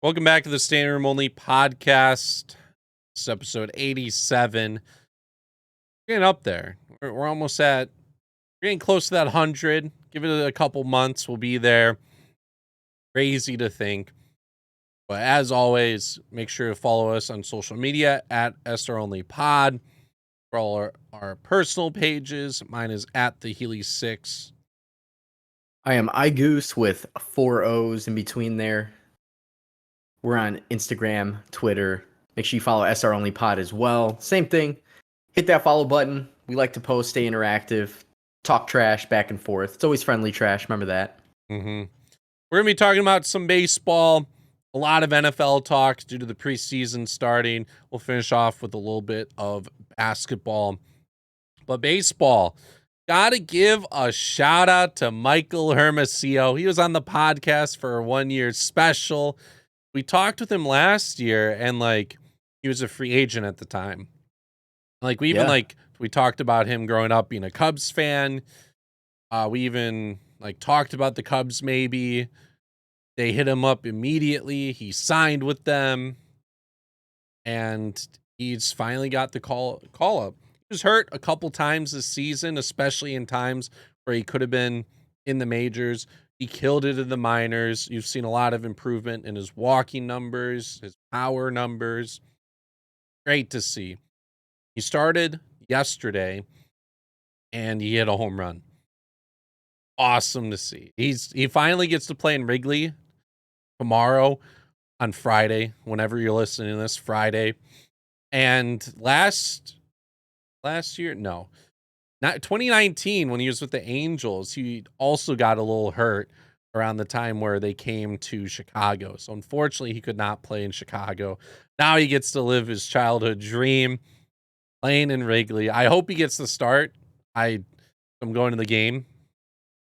Welcome back to the Standing Room Only podcast. This is episode 87. We're getting up there. We're almost at, we're getting close to that 100. Give it a couple months. We'll be there. Crazy to think. But as always, make sure to follow us on social media at SROnlyPod. For all our personal pages, mine is at the Healy6. I am iGoose with 4 O's in between there. We're on Instagram, Twitter. Make sure you follow SR Only Pod as well. Same thing. Hit that follow button. We like to post, stay interactive, talk trash back and forth. It's always friendly trash. Remember that. We're going to be talking about some baseball, a lot of NFL talk due to the preseason starting. We'll finish off with a little bit of basketball. But baseball, got to give a shout out to Michael Hermosillo. He was on the podcast for a 1-year special. We talked with him last year, and he was a free agent at the time. We talked about him growing up being a Cubs fan. We even talked about the Cubs. Maybe they hit him up immediately. He signed with them, and he's finally got the call up. He was hurt a couple times this season, especially in times where he could have been in the majors. He killed it in the minors. You've seen a lot of improvement in his walking numbers, his power numbers. Great to see. He started yesterday, and he hit a home run. Awesome to see. He finally gets to play in Wrigley tomorrow on Friday, whenever you're listening to this, Friday. And last year, no. Not 2019, when he was with the Angels, he also got a little hurt around the time where they came to Chicago. So unfortunately, he could not play in Chicago. Now he gets to live his childhood dream, playing in Wrigley. I hope he gets the start. I'm going to the game.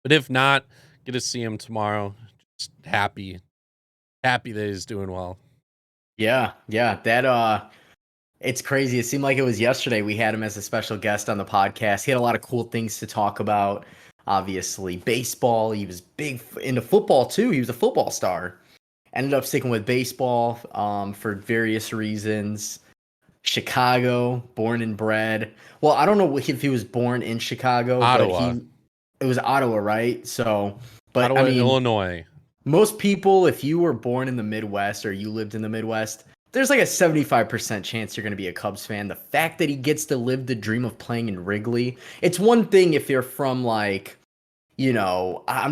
But if not, get to see him tomorrow. Just happy that he's doing well. Yeah. That it's crazy. It seemed like it was yesterday we had him as a special guest on the podcast. He had a lot of cool things to talk about. Obviously, baseball. He was big into football too. He was a football star. Ended up sticking with baseball for various reasons. Chicago, born and bred. Well, I don't know if he was born in Chicago, Ottawa. but it was Ottawa, right? So, but Ottawa, I mean, Illinois. most people, if you were born in the Midwest or you lived in the Midwest, there's like a 75% chance you're going to be a Cubs fan. The fact that he gets to live the dream of playing in Wrigley, it's one thing if you're from I'm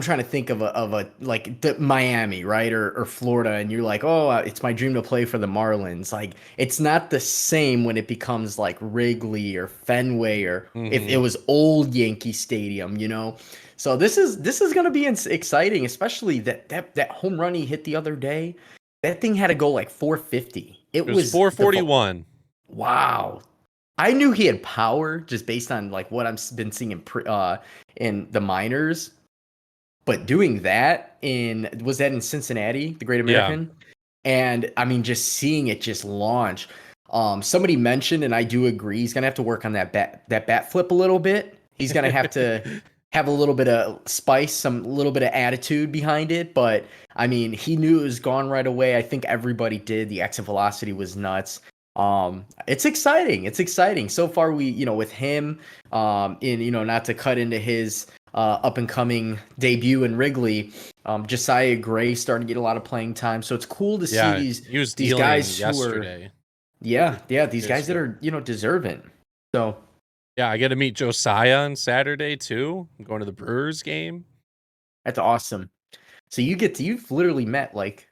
trying to think of Miami, right? Or Florida, and you're like, oh, it's my dream to play for the Marlins. Like, it's not the same when it becomes like Wrigley or Fenway or if it was old Yankee Stadium. So this is gonna be exciting, especially that home run he hit the other day. That thing had to go like 450. It was 441. Wow. I knew he had power just based on like what I've been seeing in the minors, but doing that was that in Cincinnati, the Great American? Yeah. And I mean, just seeing it just launch. Somebody mentioned, and I do agree, he's gonna have to work on that bat flip a little bit. He's gonna have to have a little bit of spice, little bit of attitude behind it. But I mean, he knew it was gone right away. I think everybody did. The exit velocity was nuts. It's exciting. It's exciting. So far, with him, not to cut into his up and coming debut in Wrigley, Josiah Gray starting to get a lot of playing time. So it's cool to see these guys yesterday. These guys that are deserving. So yeah, I get to meet Josiah on Saturday too. I'm going to the Brewers game. That's awesome. So you've literally met like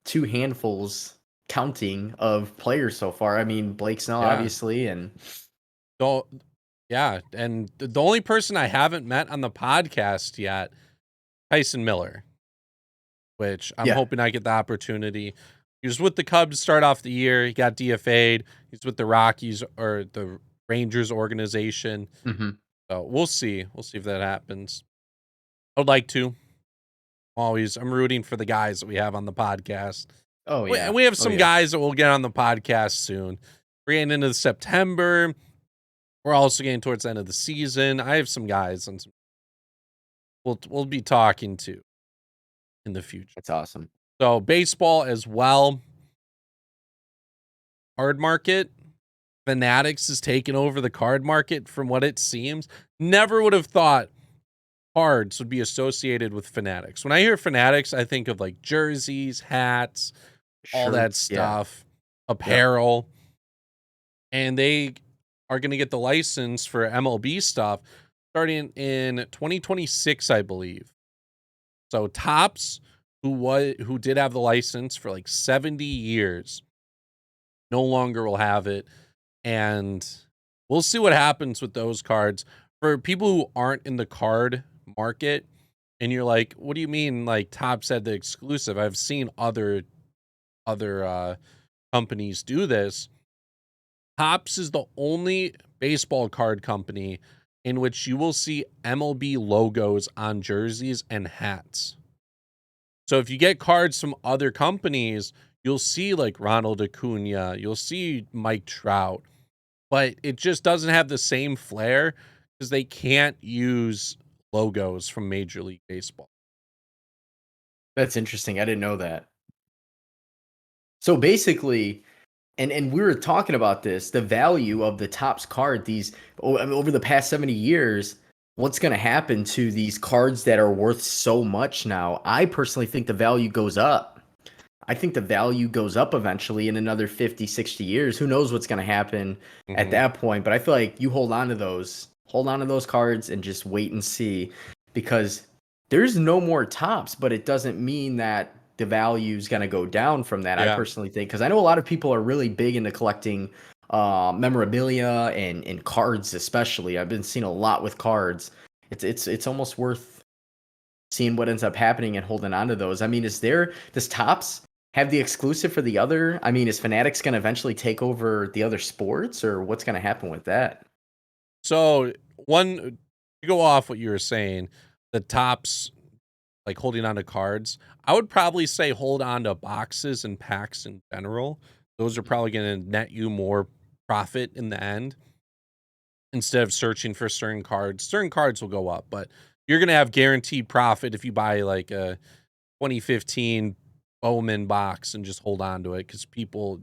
two handfuls counting of players so far. I mean, Blake Snell, obviously, and the only person I haven't met on the podcast yet, Tyson Miller, which I'm hoping I get the opportunity. He was with the Cubs to start off the year. He got DFA'd. He's with the Rockies or the Rangers organization. So we'll see. We'll see if that happens. I would like to. I'm rooting for the guys that we have on the podcast. Oh, yeah. And we have some guys that we'll get on the podcast soon. We're getting into September. We're also getting towards the end of the season. I have some guys we'll be talking to in the future. That's awesome. So baseball as well. Card market. Fanatics is taking over the card market from what it seems. Never would have thought cards would be associated with Fanatics. When I hear Fanatics, I think of like jerseys, hats, all that Shirts, yeah. stuff, Yep. apparel. And they are going to get the license for MLB stuff starting in 2026, I believe. So Topps, who did have the license for like 70 years, no longer will have it. And we'll see what happens with those cards. For people who aren't in the card market, and you're like, what do you mean like Topps had the exclusive? I've seen other companies do this. Topps is the only baseball card company in which you will see MLB logos on jerseys and hats. So if you get cards from other companies, you'll see like Ronald Acuna, you'll see Mike Trout, but it just doesn't have the same flair because they can't use logos from Major League Baseball. That's interesting. I didn't know that. So basically, and we were talking about this, the value of the Topps card, I mean, over the past 70 years, what's going to happen to these cards that are worth so much now? I personally think the value goes up. I think the value goes up eventually in another 50, 60 years. Who knows what's going to happen at Mhm. that point? But I feel like you hold on to those cards and just wait and see, because there's no more tops, but it doesn't mean that the value is going to go down from that. I Yeah. personally think, because I know a lot of people are really big into collecting memorabilia and cards, especially. I've been seeing a lot with cards. It's almost worth seeing what ends up happening and holding on to those. I mean, does Tops have the exclusive for the other? I mean, is Fanatics going to eventually take over the other sports, or what's going to happen with that? So to go off what you were saying, the Topps like holding on to cards, I would probably say hold on to boxes and packs in general. Those are probably going to net you more profit in the end instead of searching for certain cards. Certain cards will go up, but you're going to have guaranteed profit if you buy like a 2015 Bowman box and just hold on to it because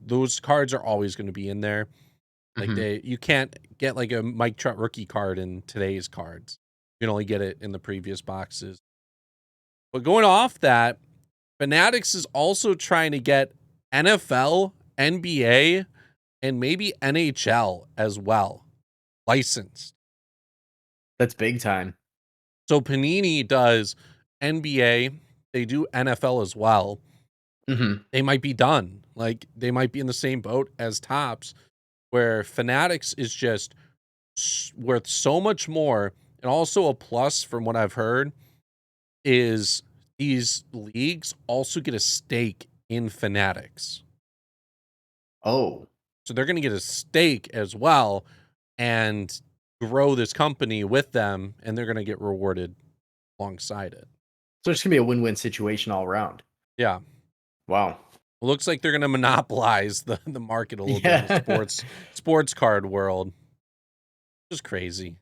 those cards are always going to be in there. Like Hmm. you can't get like a Mike Trout rookie card in today's cards. You can only get it in the previous boxes. But going off that, Fanatics is also trying to get NFL, NBA, and maybe NHL as well licensed. That's big time. So Panini does NBA, they do NFL as well. Hmm. They might be done. Like they might be in the same boat as Topps, where Fanatics is just worth so much more. And also a plus from what I've heard is these leagues also get a stake in Fanatics. Oh, So they're going to get a stake as well and grow this company with them, and they're going to get rewarded alongside it. so it's going to be a win-win situation all around. Yeah. Wow. It looks like they're going to monopolize the market a little bit in the Yeah. sports card world. Just crazy.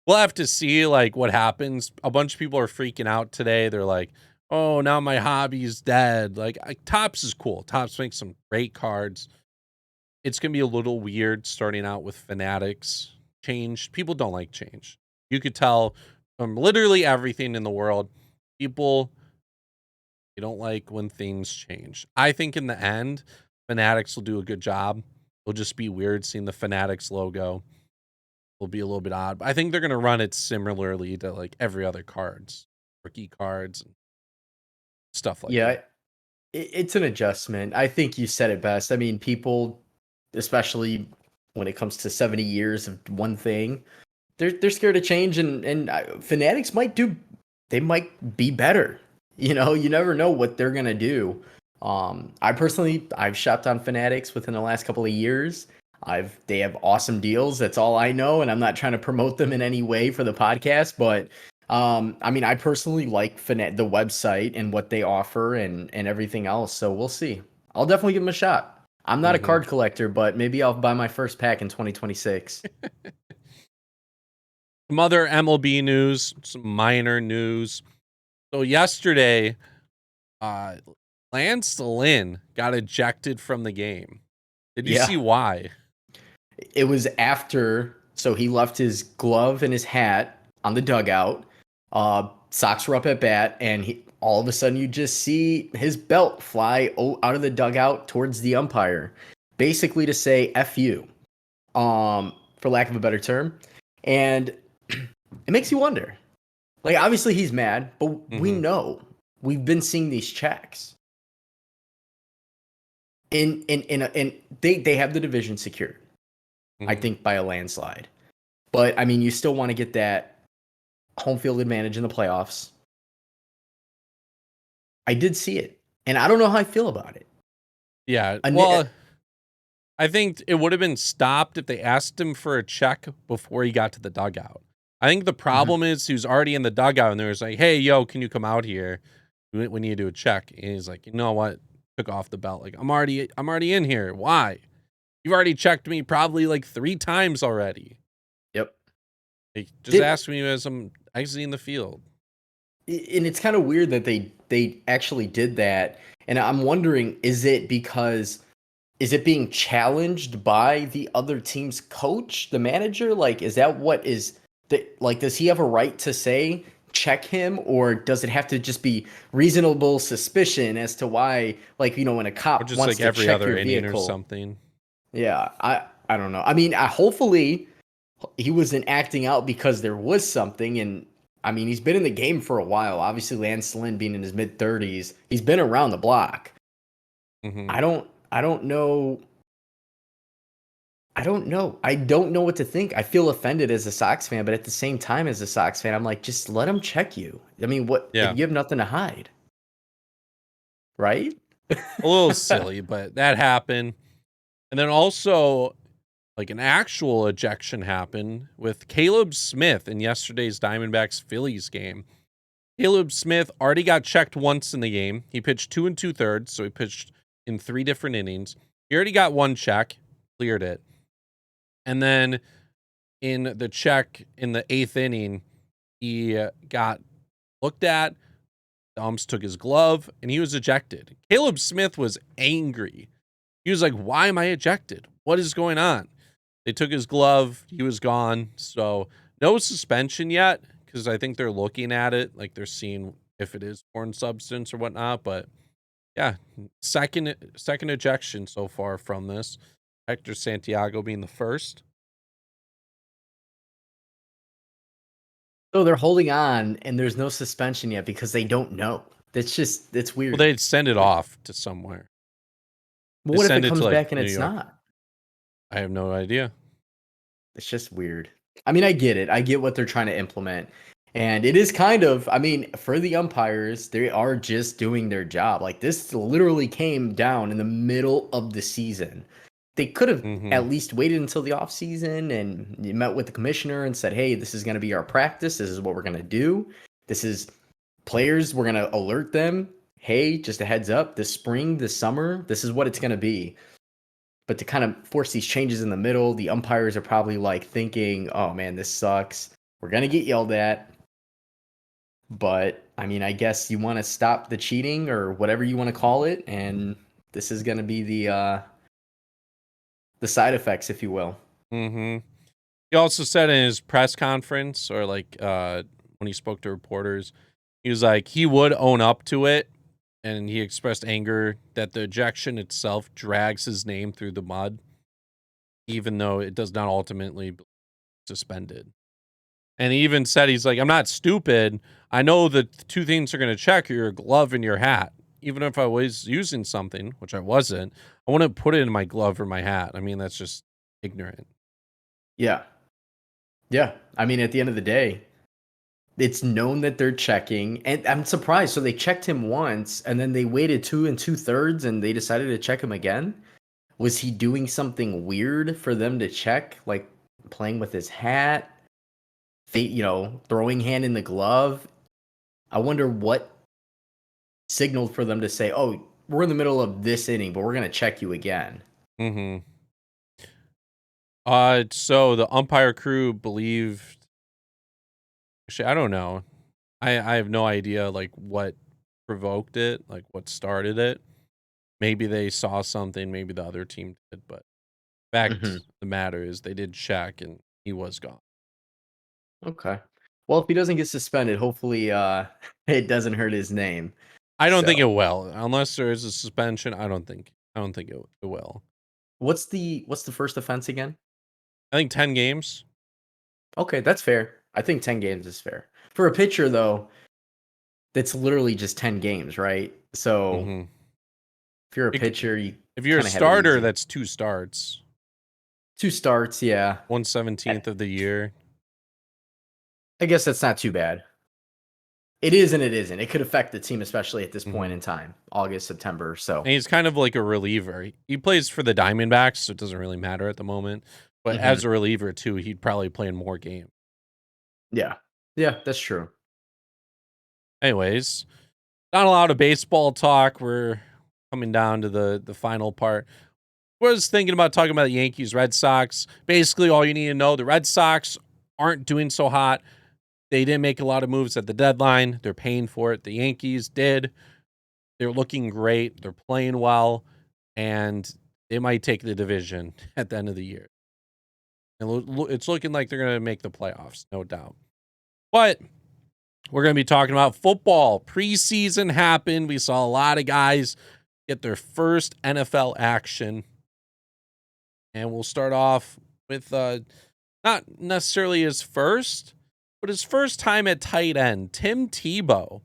We'll have to see like what happens. A bunch of people are freaking out today. They're like, "Oh, now my hobby's dead." Like Topps is cool. Topps makes some great cards. It's gonna be a little weird starting out with Fanatics. Change. People don't like change. You could tell from literally everything in the world. People they don't like when things change. I think in the end, Fanatics will do a good job. It'll just be weird seeing the Fanatics logo will be a little bit odd. But I think they're gonna run it similarly to like every other cards, rookie cards and stuff like Yeah, that. it's an adjustment. I think you said it best. I mean, people, especially when it comes to 70 years of one thing, they're scared of change, and Fanatics they might be better. You know, you never know what they're gonna do. I've shopped on Fanatics within the last couple of years. They have awesome deals. That's all I know, and I'm not trying to promote them in any way for the podcast, but I mean, I personally like the website and what they offer and everything else. So we'll see. I'll definitely give them a shot. I'm not a Hmm. card collector, but maybe I'll buy my first pack in 2026. Some other MLB news, some minor news. So yesterday, Lance Lynn got ejected from the game. Did you Yeah. see why? It was after, so he left his glove and his hat on the dugout. Sox were up at bat, and all of a sudden you just see his belt fly out of the dugout towards the umpire, basically to say "F you," for lack of a better term. And it makes you wonder. Like, obviously he's mad, but we Mhm. know we've been seeing these checks. In they have the division secured, I Mhm. think, by a landslide. But I mean, you still want to get that home field advantage in the playoffs. I did see it, and I don't know how I feel about it. Yeah. And Well, I think it would have been stopped if they asked him for a check before he got to the dugout. I think the Mhm. problem is he was already in the dugout and they was like, "Hey, yo, can you come out here? We need to do a check." And he's like, "You know what?" Took off the belt. Like, I'm already in here. Why? You've already checked me probably like 3 times already. Yep. Like, just Did ask me as I'm exiting the field. and it's kind of weird that they actually did that. And I'm wondering, is it being challenged by the other team's coach, the manager? Like, is that what is like, does he have a right to say check him, or does it have to just be reasonable suspicion as to why, like, when a Or cop just wants like to every check other your inning or vehicle? something. Yeah, I don't know. I mean, hopefully he wasn't acting out because there was something. And I mean, he's been in the game for a while. Obviously, Lance Lynn being in his mid 30s, he's been around the block. Hmm. I don't know. I don't know. I don't know what to think. I feel offended as a Sox fan, but at the same time, as a Sox fan, I'm like, just let him check you. I mean, what? Yeah. You have nothing to hide, right? A little silly, but that happened. And then also, like an actual ejection happened with Caleb Smith in yesterday's Diamondbacks Phillies game. Caleb Smith already got checked once in the game. He pitched 2 2/3, so he pitched in 3 different innings. He already got one check, cleared it. And then in the check in the 8th inning, he got looked at. The umps took his glove and he was ejected. Caleb Smith was angry. He was like, "Why am I ejected? What is going on?" They took his glove. He was gone. So no suspension yet because I think they're looking at it. Like they're seeing if it is foreign substance or whatnot. But yeah, second ejection so far from this. Hector Santiago being the first. So they're holding on, and there's no suspension yet because they don't know. It's Well, weird. they'd send it off to somewhere. But They what if it send it to comes like back and New it's York. not? I have no idea. It's just weird. I mean, I get it. I get what they're trying to implement. And it is kind of, I mean, for the umpires, they are just doing their job. Like, this literally came down in the middle of the season. They could have Hmm. at least waited until the offseason and you met with the commissioner and said, hey, this is going to be our practice. This is what we're going to do. This is players. We're going to alert them. Hey, just a heads up, this spring, this summer, this is what it's going to be. But to kind of force these changes in the middle, the umpires are probably like thinking, oh man, this sucks. We're going to get yelled at. But I mean, I guess you want to stop the cheating or whatever you want to call it. And this is going to be the side effects, if you will. Hmm. He also said in his press conference or like when he spoke to reporters, he was like he would own up to it and he expressed anger that the ejection itself drags his name through the mud, even though it does not ultimately be suspended. And he even said, he's like, "I'm not stupid. I know that the two things are going to check are your glove and your hat. Even if I was using something, which I wasn't, I wouldn't put it in my glove or my hat. I mean, that's just ignorant." Yeah. Yeah. I mean, at the end of the day, it's known that they're checking. And I'm surprised. So they checked him once and then they waited 2 2/3 and they decided to check him again. Was he doing something weird for them to check? Like playing with his hat? Throwing hand in the glove. I wonder what signaled for them to say, "Oh, we're in the middle of this inning, but we're going to check you again." Hmm. So the umpire crew believed. Actually, I don't know. I have no idea like what provoked it, like what started it. Maybe they saw something, maybe the other team did, but fact of Hmm. the matter is they did check and he was gone. Okay. Well, if he doesn't get suspended, hopefully it doesn't hurt his name. I don't think it So, will. Unless there is a suspension, I don't think it will. what's the first offense again? I think 10 games. Okay, that's fair. I think 10 games is fair. For a pitcher though, that's literally just 10 games, right? So, Mhm. if you're a It c pitcher, you If you're a kind of have it starter, easy. that's 2 starts, Two starts, yeah. Eh, 1/17th of the year, I guess that's not too bad. It is and it isn't. It could affect the team, especially at this point mhm, in time, August, September. So, and he's kind of like a reliever. He plays for the Diamondbacks, so it doesn't really matter at the moment, but mhm. as a reliever too, he'd probably play in more games. Yeah. Yeah, that's true. Anyways, not a lot of baseball talk. We're coming down to the final part. Was thinking about talking about the Yankees Red Sox. Basically, all you need to know, the Red Sox aren't doing so hot. They didn't make a lot of moves at the deadline. They're paying for it. The Yankees did. They're looking great. They're playing well, and they might take the division at the end of the year. And it's looking like they're going to make the playoffs, no doubt. But we're going to be talking about football. Preseason happened. We saw a lot of guys get their first NFL action. And we'll start off with not necessarily his first, but his first time at tight end, Tim Tebow.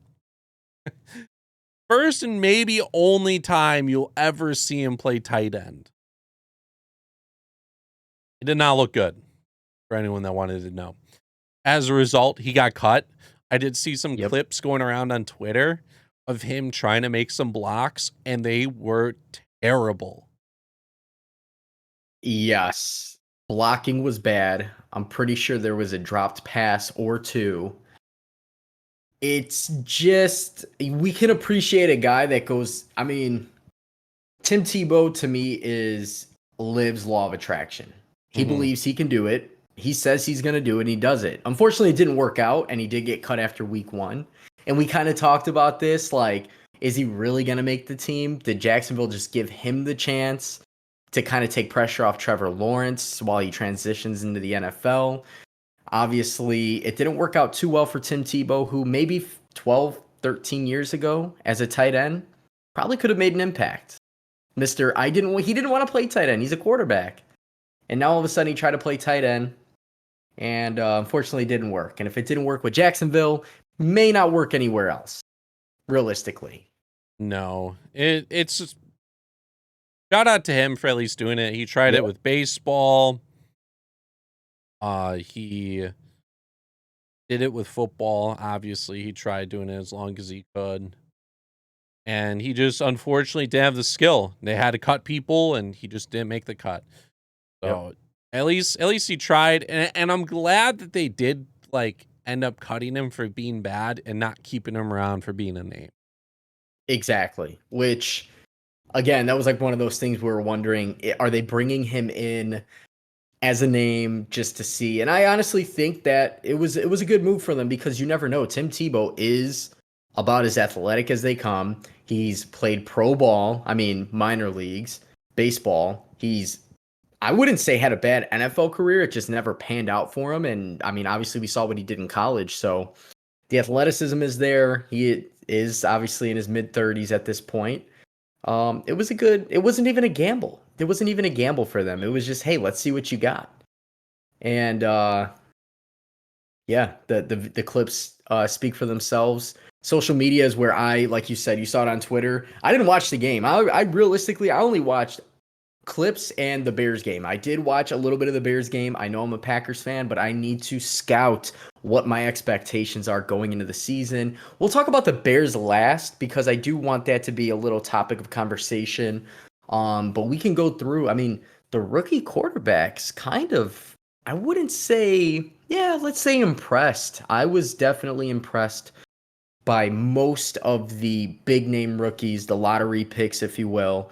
First and maybe only time you'll ever see him play tight end. It did not look good for anyone that wanted to know. As a result, he got cut. I did see some Yep. clips going around on Twitter of him trying to make some blocks, and they were terrible. Yes. Blocking was bad. I'm pretty sure there was a dropped pass or two. It's just we can appreciate a guy that goes. I mean, Tim Tebow to me is lives law of attraction. He Hmm. believes he can do it. He says he's going to do it and he does it. Unfortunately, it didn't work out and he did get cut after week 1. And we kind of talked about this like is he really going to make the team? Did Jacksonville just give him the chance to kind of take pressure off Trevor Lawrence while he transitions into the NFL? Obviously, it didn't work out too well for Tim Tebow, who maybe 12, 13 years ago as a tight end probably could have made an impact. Mr. He didn't want to play tight end. He's a quarterback. And now all of a sudden he tried to play tight end and unfortunately it didn't work. And if it didn't work with Jacksonville, may not work anywhere else, realistically. No, it's just, shout out to him for at least doing it. He tried it Yep. with baseball. He did it with football. Obviously, he tried doing it as long as he could. And he just unfortunately didn't have the skill. They had to cut people and he just didn't make the cut. Yep. So at least he tried. And I'm glad that they did like end up cutting him for being bad and not keeping him around for being a name. Exactly. Which, again, that was like one of those things we were wondering are they bringing him in as a name just to see? And I honestly think that it was a good move for them because you never know. Tim Tebow is about as athletic as they come. He's played pro ball, I mean minor leagues, baseball. He's I wouldn't say had a bad NFL career. It just never panned out for him. And I mean, obviously we saw what he did in college. So the athleticism is there. He is obviously in his mid 30s at this point. It wasn't even a gamble. It wasn't even a gamble for them. It was just, hey, let's see what you got. And yeah, the clips speak for themselves. Social media is where like you said, you saw it on Twitter. I didn't watch the game. I realistically, I only watched clips and the Bears game. I did watch a little bit of the Bears game. I know I'm a Packers fan, but I need to scout what my expectations are going into the season. We'll talk about the Bears last because I do want that to be a little topic of conversation. But we can go through. I mean, the rookie quarterbacks kind of, I wouldn't say, yeah, let's say impressed. I was definitely impressed by most of the big name rookies, the lottery picks, if you will.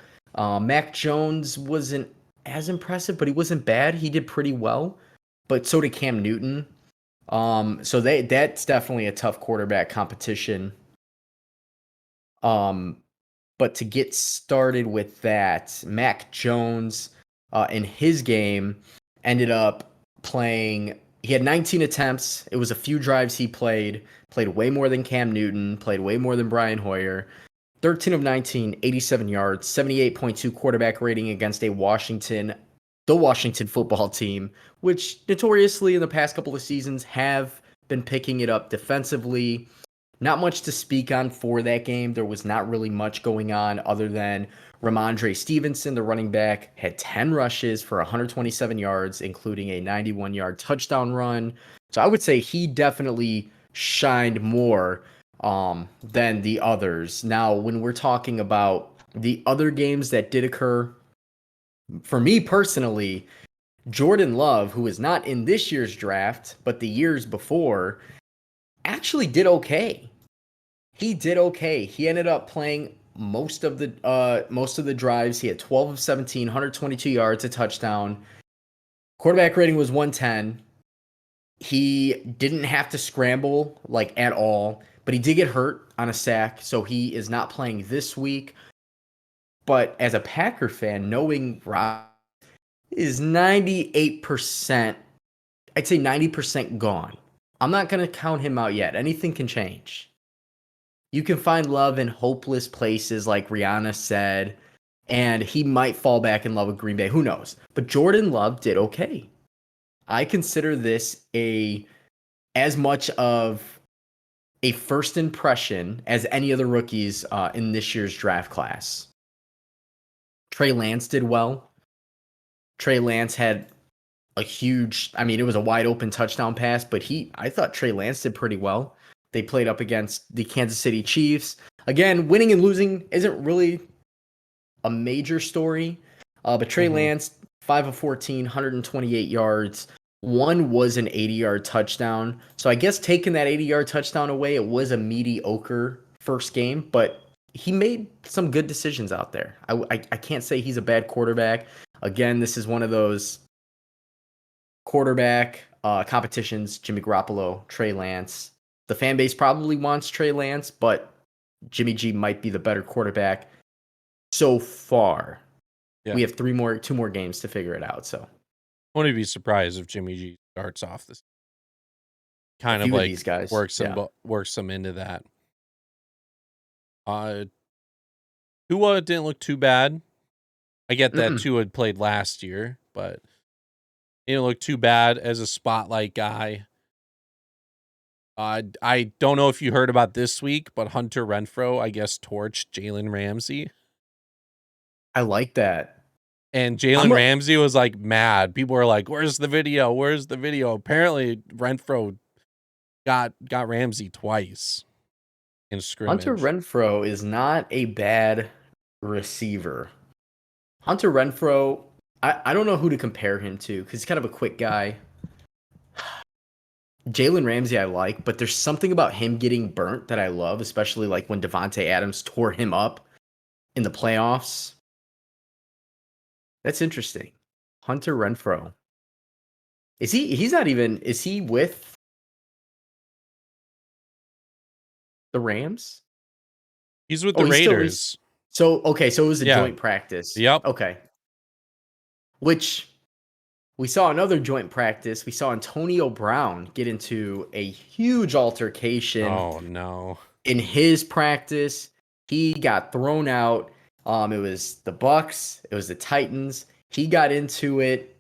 Mac Jones wasn't as impressive, but he wasn't bad. He did pretty well, but so did Cam Newton. So that's definitely a tough quarterback competition. Um, but to get started with that, Mac Jones in his game ended up playing. He had 19 attempts. It was a few drives he played way more than Cam Newton, played way more than Brian Hoyer. 13 of 19, 87 yards, 78.2 quarterback rating against the Washington football team, which notoriously in the past couple of seasons have been picking it up defensively. Not much to speak on for that game. There was not really much going on other than Ramondre Stevenson, the running back, had 10 rushes for 127 yards, including a 91-yard touchdown run. So I would say he definitely shined more than the others. Now, when we're talking about the other games that did occur, for me personally, Jordan Love, who is not in this year's draft, but the years before, actually did okay. He did okay. He ended up playing most of the drives. He had 12 of 17, 122 yards, a touchdown. Quarterback rating was 110. He didn't have to scramble like at all, but he did get hurt on a sack, so he is not playing this week. But as a Packer fan, knowing Rob is 98%, I'd say 90% gone. I'm not going to count him out yet. Anything can change. You can find love in hopeless places, like Rihanna said, and he might fall back in love with Green Bay. Who knows? But Jordan Love did okay. I consider this as much of a first impression as any of the rookies in this year's draft class. Trey Lance did well. Trey Lance had it was a wide open touchdown pass, but I thought Trey Lance did pretty well. They played up against the Kansas City Chiefs. Again, winning and losing isn't really a major story. But Trey Lance, 5 of 14, 128 yards. One was an 80-yard touchdown. So I guess taking that 80-yard touchdown away, it was a mediocre first game, but he made some good decisions out there. I can't say he's a bad quarterback. Again, this is one of those quarterback competitions. Jimmy Garoppolo, Trey Lance. The fan base probably wants Trey Lance, but Jimmy G might be the better quarterback so far. Yeah. We have two more games to figure it out. So wouldn't be surprised if Jimmy G starts off this kind of of like these guys works them into that. Tua didn't look too bad. I get that Tua had played last year, but he didn't look too bad as a spotlight guy. I don't know if you heard about this week, but Hunter Renfro, I guess, torched Jalen Ramsey. I like that. And Jalen Ramsey was like mad. People were like, "Where's the video? Where's the video?" Apparently, Renfro got Ramsey twice in scrimmage. Hunter Renfro is not a bad receiver. Hunter Renfro, I don't know who to compare him to because he's kind of a quick guy. Jalen Ramsey I like, but there's something about him getting burnt that I love, especially like when Devontae Adams tore him up in the playoffs. That's interesting. Hunter Renfro. Is he with the Rams? He's with the Raiders. So it was a joint practice. Yep. Okay. Which we saw another joint practice. We saw Antonio Brown get into a huge altercation. Oh no. In his practice, he got thrown out. It was the Bucks, it was the Titans. He got into it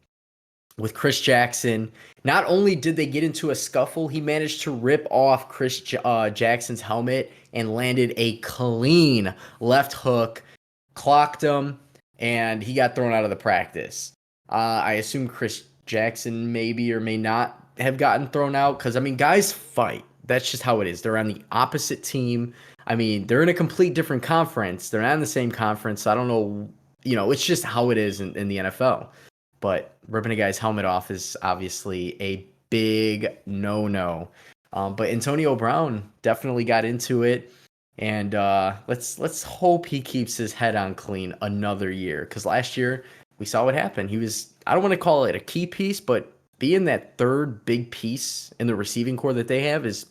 with Chris Jackson. Not only did they get into a scuffle, he managed to rip off Chris Jackson's helmet and landed a clean left hook, clocked him, and he got thrown out of the practice. I assume Chris Jackson maybe or may not have gotten thrown out because, guys fight. That's just how it is. They're on the opposite team. They're in a complete different conference. They're not in the same conference. So I don't know. It's just how it is in the NFL. But ripping a guy's helmet off is obviously a big no-no. But Antonio Brown definitely got into it. And let's hope he keeps his head on clean another year. Because last year, we saw what happened. He was, I don't want to call it a key piece, but being that third big piece in the receiving core that they have is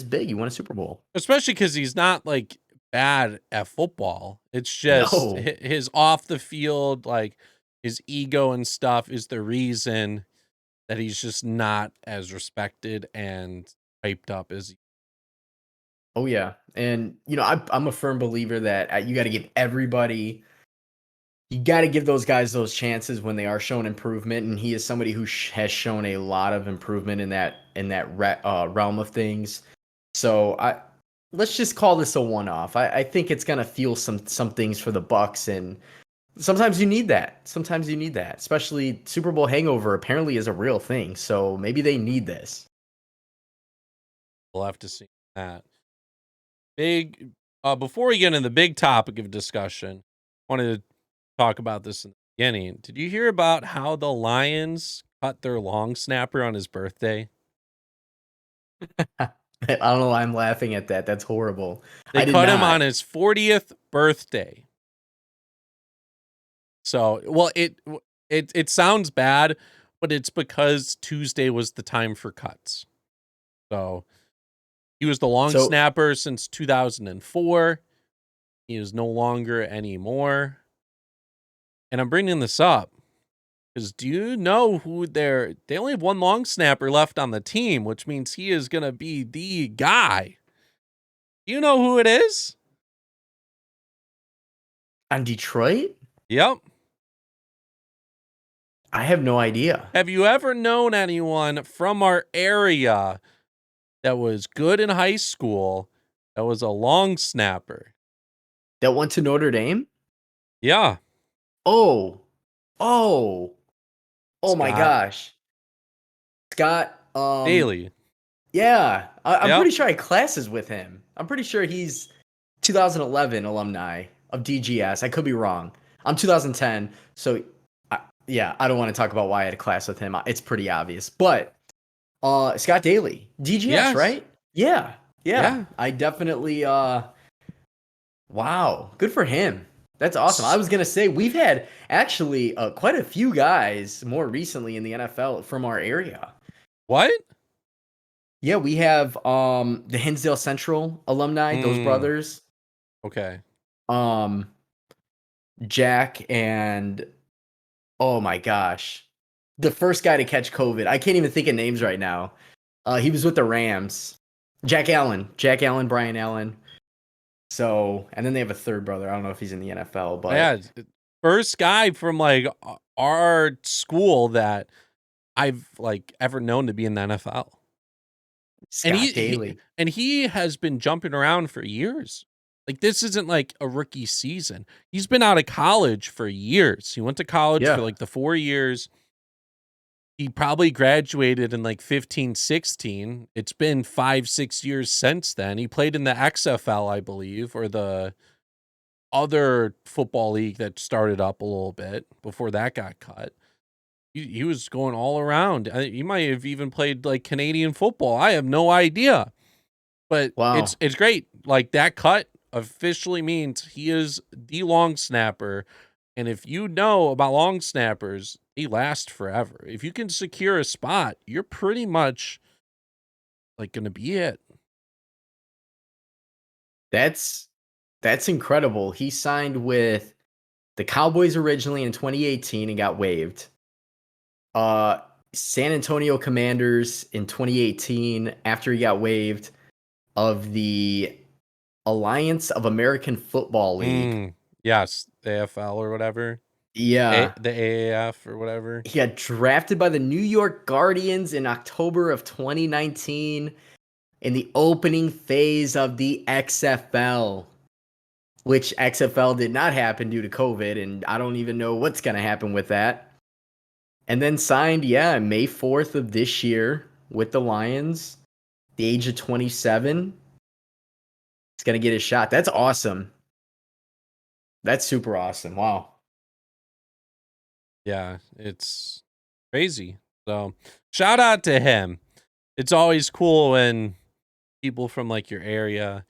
big. You won a Super Bowl. Especially because he's not like bad at football. It's just No. his off the field, like his ego and stuff is the reason that he's just not as respected and hyped up as Oh yeah, and I'm a firm believer that you got to give everybody, you got to give those guys those chances when they are showing improvement, and he is somebody who has shown a lot of improvement in that realm of things. So let's just call this a one-off. I think it's gonna feel some things for the Bucks, and sometimes you need that. Sometimes you need that, especially Super Bowl hangover apparently is a real thing. So maybe they need this. we'll have to see that. Big before we get into the big topic of discussion, wanted to talk about this in the beginning. Did you hear about how the Lions cut their long snapper on his birthday? I don't know why I'm laughing at that. That's horrible. They I did cut him not. on his 40th birthday. So, well, it sounds bad, but it's because Tuesday was the time for cuts. So, he was the long So snapper since 2004. He is no longer anymore. And I'm bringing this up because do you know who they only have one long snapper left on the team, which means he is going to be the guy. Do you know who it is? on Detroit, Yep. I have no idea. Have you ever known anyone from our area that was good in high school that was a long snapper? That went to Notre Dame? Yeah. Oh, oh, oh my Scott gosh. Scott, Daly. yeah, I'm Yep. pretty sure I had classes with him. I'm pretty sure he's 2011 alumni of DGS. I could be wrong. I'm 2010, so yeah, I don't want to talk about why I had a class with him. It's pretty obvious. But Scott Daly, DGS, Yes. right? Yeah, yeah. Yeah. I definitely wow, good for him. That's awesome. I S- was gonna say we've had actually quite a few guys more recently in the NFL from our area. What? Yeah, we have the Hinsdale Central alumni, those Mm, brothers, okay. um Jack and oh my gosh, the first guy to catch COVID. I can't even think of names right now. He was with the Rams. Jack Allen, Brian Allen. So, and then they have a third brother. I don't know if he's in the NFL, Yeah. but First guy from like our school that I've like ever known to be in the NFL. And Scott Daly. he has been jumping around for years. Like this isn't like a rookie season. He's been out of college for years. He went to college for Yeah. like the 4 years. He probably graduated in like 15, 16. It's been 5, 6 years since then. He played in the XFL, I believe, or the other football league that started up a little bit before that got cut. He was going all around. He might have even played like Canadian football. I have no idea. But Wow. it's great. Like that cut officially means he is the long snapper. And if you know about long snappers, they last forever. If you can secure a spot, you're pretty much like gonna be it. That's that's incredible. He signed with the Cowboys originally in 2018 and got waived. Uh San Antonio Commanders in 2018 after he got waived, of the Alliance of American Football League. Yes, the AFL or whatever. Yeah. The AAF or whatever. He got drafted by the New York Guardians in October of 2019 in the opening phase of the XFL, which XFL did not happen due to COVID, and I don't even know what's going to happen with that. And then signed, yeah, May 4th of this year with the Lions, the age of 27. He's going to get his shot. That's awesome. That's super awesome. Wow. Yeah, it's crazy. So shout out to him. It's always cool when people from like your area.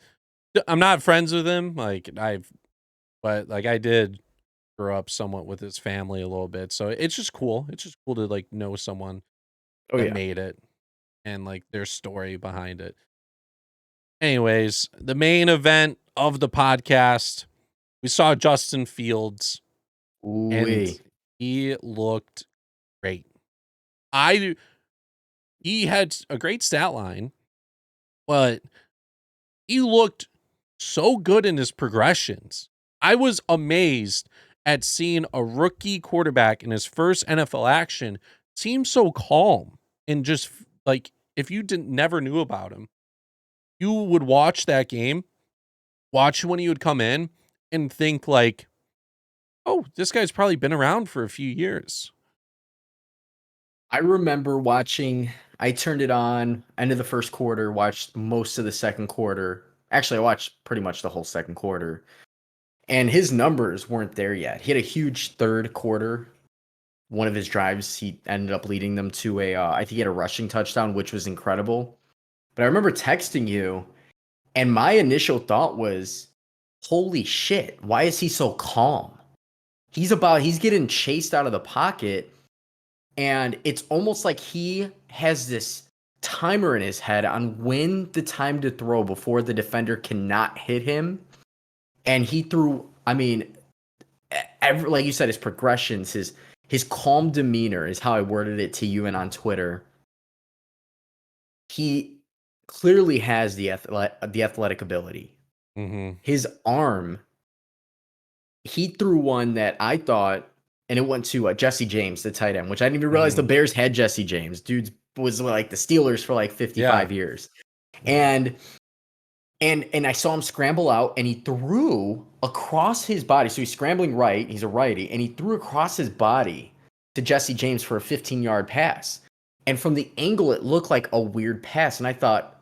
I'm not friends with him. But like I did grow up somewhat with his family a little bit. So it's just cool. It's just cool to like know someone Oh, that yeah. made it and like their story behind it. Anyways, the main event of the podcast. We saw Justin Fields, and Ooh-wee. he looked great. I He had a great stat line, but he looked so good in his progressions. I was amazed at seeing a rookie quarterback in his first NFL action seem so calm and just like if you didn't never knew about him, you would watch that game, watch when he would come in and think like, "Oh, this guy's probably been around for a few years." I remember watching, I turned it on, end of the first quarter, watched most of the second quarter. Actually, I watched pretty much the whole second quarter. And his numbers weren't there yet. He had a huge third quarter. One of his drives, he ended up leading them to I think he had a rushing touchdown, which was incredible. But I remember texting you, and my initial thought was, holy shit, why is he so calm? He's getting chased out of the pocket, and it's almost like he has this timer in his head on when the time to throw before the defender cannot hit him. And he threw, I mean, like you said, his progressions, his calm demeanor is how I worded it to you and on Twitter. He clearly has the athletic ability. Mhm. His arm, he threw one that I thought, and it went to Jesse James, the tight end, which I didn't even realize the Mhm. Bears had Jesse James. Dude was like the Steelers for like Yeah. 55 years. And and I saw him scramble out, and he threw across his body. So he's scrambling right, he's a righty, and he threw across his body to Jesse James for a 15-yard pass. And from the angle, it looked like a weird pass. And I thought,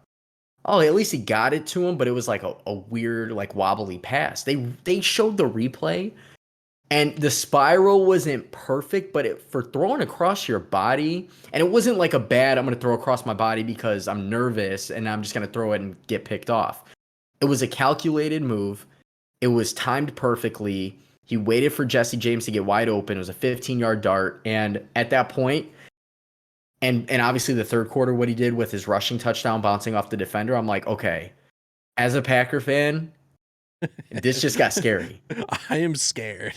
oh, at least he got it to him, but it was like a weird, like wobbly pass. They showed the replay, and the spiral wasn't perfect, but for throwing across your body, and it wasn't like a bad, I'm going to throw across my body because I'm nervous and I'm just going to throw it and get picked off. It was a calculated move. It was timed perfectly. He waited for Jesse James to get wide open. It was a 15-yard dart. And at that point, and obviously the third quarter, what he did with his rushing touchdown bouncing off the defender, I'm like, okay, as a Packer fan, this just got scary. I am scared.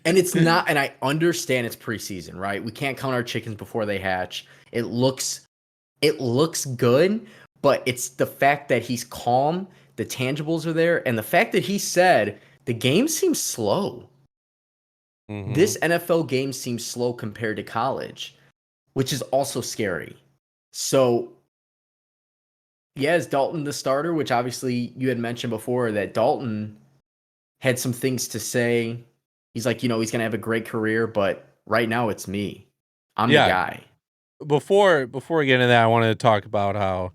And it's not, and I understand it's preseason, right? We can't count our chickens before they hatch. It looks good, but it's the fact that he's calm, the tangibles are there, and the fact that he said the game seems slow. Mhm. This NFL game seems slow compared to college, which is also scary. So, yeah, is Dalton the starter? Which obviously you had mentioned before that Dalton had some things to say. He's like, he's going to have a great career, but right now it's me. I'm the Yeah. guy. Before we get into that, I wanted to talk about how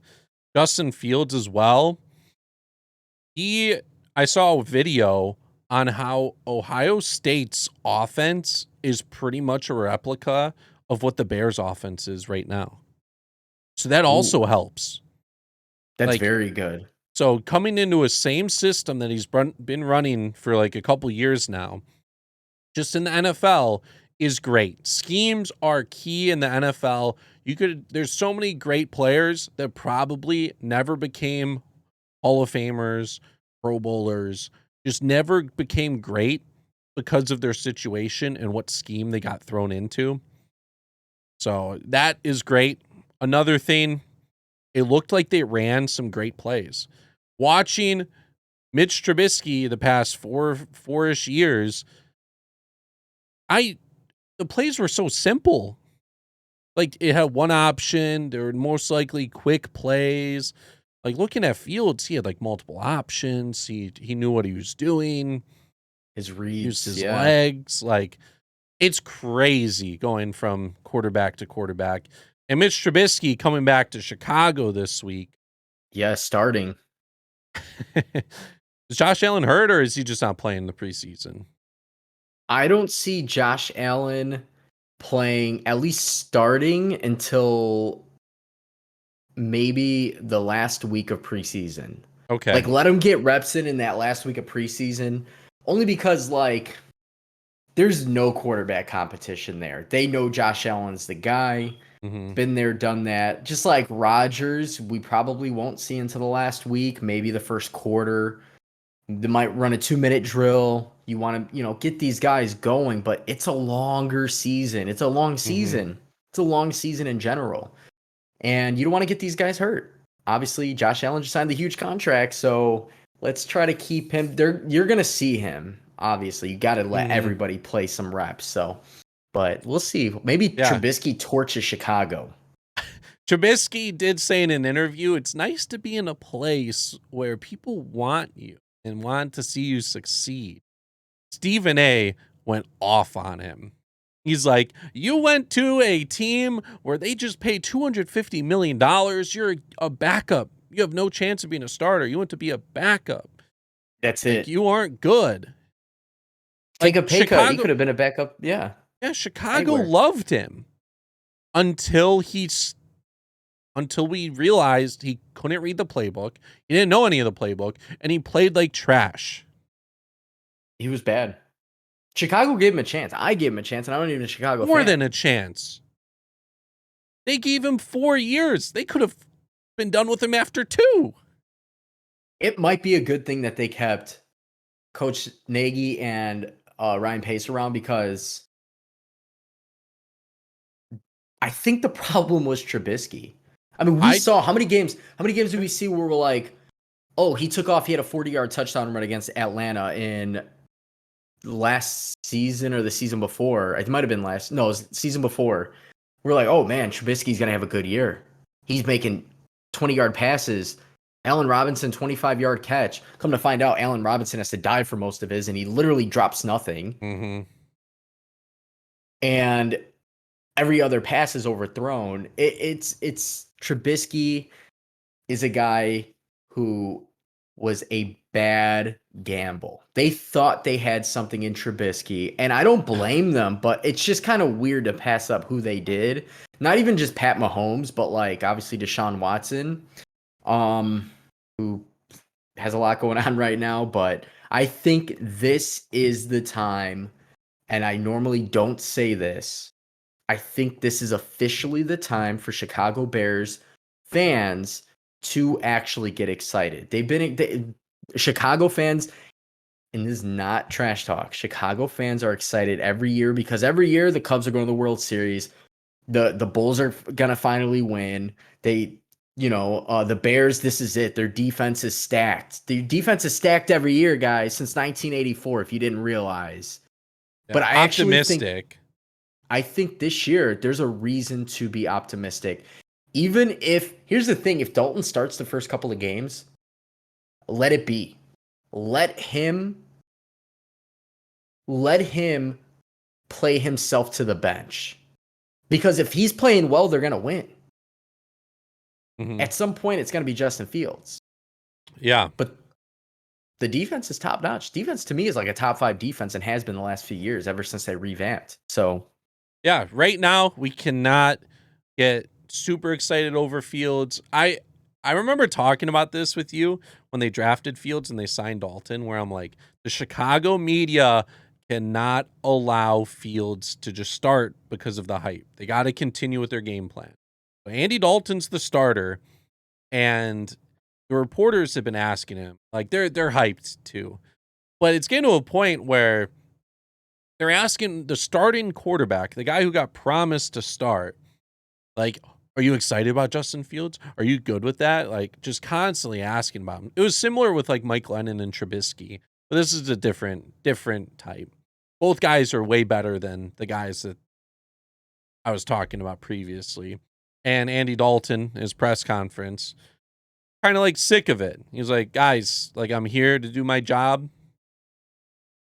Justin Fields as well. He I saw a video on how Ohio State's offense is pretty much a replica of what the Bears offense is right now. So that Ooh, also helps. that's Like very good. so coming into a same system that he's been running for like a couple years now, just in the NFL is great. Schemes are key in the NFL. There's so many great players that probably never became Hall of Famers, Pro Bowlers, just never became great because of their situation and what scheme they got thrown into. So that is great. Another thing, it looked like they ran some great plays. Watching Mitch Trubisky the past four-ish years, I the plays were so simple. Like it had one option. They were most likely quick plays. Like looking at Fields, he had like multiple options. He knew what he was doing. His Used reads, his yeah. legs. Like it's crazy going from quarterback to quarterback. And Mitch Trubisky coming back to Chicago this week. Yeah, starting. Is Josh Allen hurt or is he just not playing the preseason? I don't see Josh Allen playing, at least starting, until maybe the last week of preseason. Okay. Like, let him get reps in that last week of preseason, only because, like, there's no quarterback competition there. They know Josh Allen's the guy. Hmm. Been there, done that. Just like Rodgers, we probably won't see until the last week, maybe the first quarter. They might run a 2-minute drill. You want to, get these guys going, but it's a longer season. It's a long Hmm. season. It's a long season in general. And you don't want to get these guys hurt. Obviously, Josh Allen just signed the huge contract, so let's try to keep him there. You're going to see him. Obviously, you got to let Hmm. everybody play some reps. So, but we'll see. Maybe Yeah. Trubisky torches Chicago. Trubisky did say in an interview, it's nice to be in a place where people want you and want to see you succeed. Stephen A went off on him. He's like, you went to a team where they just pay $250 million. You're a backup. You have no chance of being a starter. You want to be a backup. That's Like, it. you aren't good. Take Like, a pay cut. He could have been a backup. Yeah, yeah, Chicago anywhere. loved him until until we realized he couldn't read the playbook. He didn't know any of the playbook, and he played like trash. He was bad. Chicago gave him a chance. I gave him a chance, and I'm not even a Chicago More fan. than a chance. They gave him 4 years. They could have been done with him after 2. It might be a good thing that they kept Coach Nagy and Ryan Pace around because I think the problem was Trubisky. I mean, we I saw how many games did we see where we're like, oh, he took off, he had a 40-yard touchdown run against Atlanta in last season or the season before. It might have been season before. We're like, oh man, Trubisky's gonna have a good year. He's making 20-yard passes. Allen Robinson, 25-yard catch. Come to find out, Allen Robinson has to dive for most of his, and he literally drops nothing. Mm-hmm. And every other pass is overthrown. It's Trubisky is a guy who was a bad gamble. They thought they had something in Trubisky, and I don't blame them, but it's just kind of weird to pass up who they did. Not even just Pat Mahomes, but like obviously Deshaun Watson, who has a lot going on right now. But I think this is the time, and I normally don't say this. I think this is officially the time for Chicago Bears fans to actually get excited. Chicago fans, and this is not trash talk. Chicago fans are excited every year because every year the Cubs are going to the World Series. The Bulls are gonna finally win. The Bears. This is it. Their defense is stacked. The defense is stacked every year, guys, since 1984. If you didn't realize, Yeah, but optimistic. I think this year there's a reason to be optimistic. Even if, here's the thing, if Dalton starts the first couple of games, let it be. Let him play himself to the bench. Because if he's playing well, they're going to win. Mm-hmm. At some point it's going to be Justin Fields. Yeah. But the defense is top notch. Defense to me is like a top 5 defense and has been the last few years ever since they revamped. So Yeah, right now we cannot get super excited over Fields. I remember talking about this with you when they drafted Fields and they signed Dalton, where I'm like, the Chicago media cannot allow Fields to just start because of the hype. They got to continue with their game plan. But Andy Dalton's the starter, and the reporters have been asking him, like they're hyped too. But it's getting to a point where they're asking the starting quarterback, the guy who got promised to start, like, are you excited about Justin Fields? Are you good with that? Like, just constantly asking about him. It was similar with like Mike Lennon and Trubisky, but this is a different type. Both guys are way better than the guys that I was talking about previously. And Andy Dalton, his press conference, kind of like sick of it. He was like, guys, like, I'm here to do my job.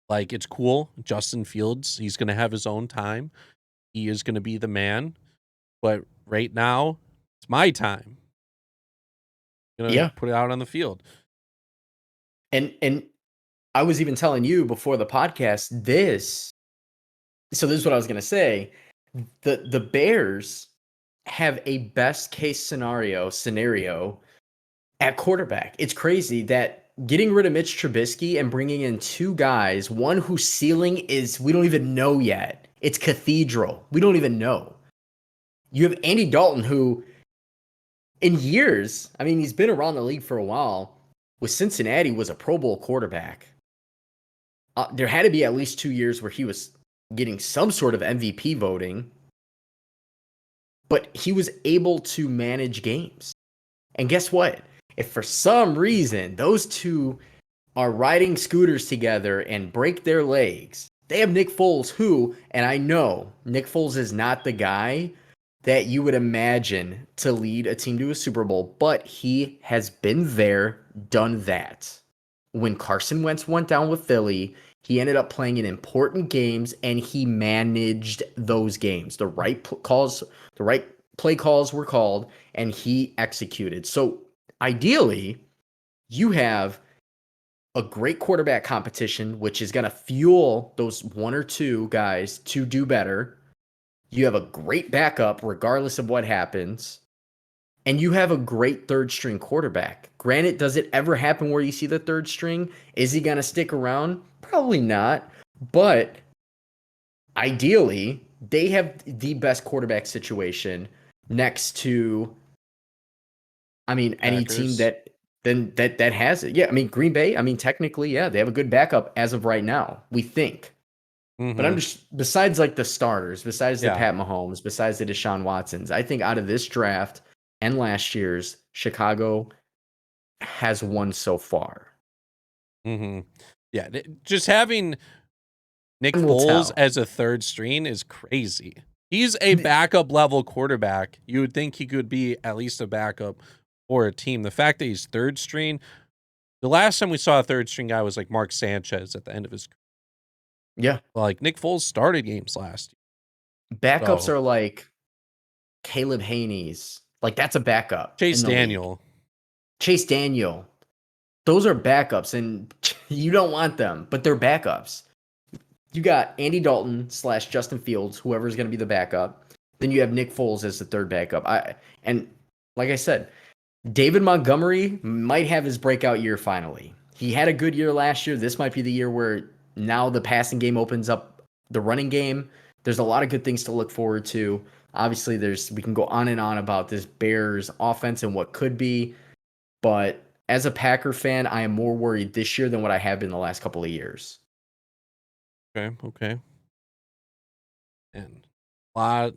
Like, it's cool. Justin Fields, he's going to have his own time. He is going to be the man. But right now, it's my time. I'm going to yeah. put it out on the field. And I was even telling you before the podcast this. So this is what I was going to say. The Bears have a best case scenario at quarterback. It's crazy that getting rid of Mitch Trubisky and bringing in 2 guys, one whose ceiling is we don't even know yet. It's cathedral. We don't even know. You have Andy Dalton, who in years, I mean, he's been around the league for a while. with Cincinnati was a Pro Bowl quarterback. There had to be at least 2 years where he was getting some sort of MVP voting, but he was able to manage games. And guess what? If for some reason those two are riding scooters together and break their legs, they have Nick Foles, who, and I know Nick Foles is not the guy that you would imagine to lead a team to a Super Bowl, but he has been there, done that. When Carson Wentz went down with Philly, he ended up playing in important games and he managed those games. The right play calls were called and he executed. So ideally, you have a great quarterback competition, which is going to fuel those one or two guys to do better. You have a great backup, regardless of what happens. And you have a great third string quarterback. Granted, does it ever happen where you see the third string? Is he going to stick around? Probably not. But ideally, they have the best quarterback situation next to, I mean, any team Packers. that has it. Yeah, I mean, Green Bay, I mean, technically, yeah, they have a good backup as of right now, we think. But Mm-hmm. besides like the starters, besides the Yeah. Pat Mahomes, besides the Deshaun Watsons, I think out of this draft and last year's, Chicago has won so far. Mm-hmm. Yeah. Just having Nick Time will Foles tell. as a third string is crazy. He's a backup level quarterback. You would think he could be at least a backup for a team. The fact that he's third string, the last time we saw a third string guy was like Mark Sanchez at the end of his career. Yeah. Like Nick Foles started games last year. Backups So are like Caleb Haney's. Like that's a backup Chase in the league. Daniel. Chase Daniel. Those are backups and you don't want them, but they're backups. You got Andy Dalton / Justin Fields, whoever's going to be the backup. Then you have Nick Foles as the third backup. And like I said, David Montgomery might have his breakout year finally. He had a good year last year. This might be the year where now the passing game opens up the running game. There's a lot of good things to look forward to. Obviously, we can go on and on about this Bears offense and what could be, but as a Packer fan, I am more worried this year than what I have been the last couple of years. Okay. Okay. And a lot.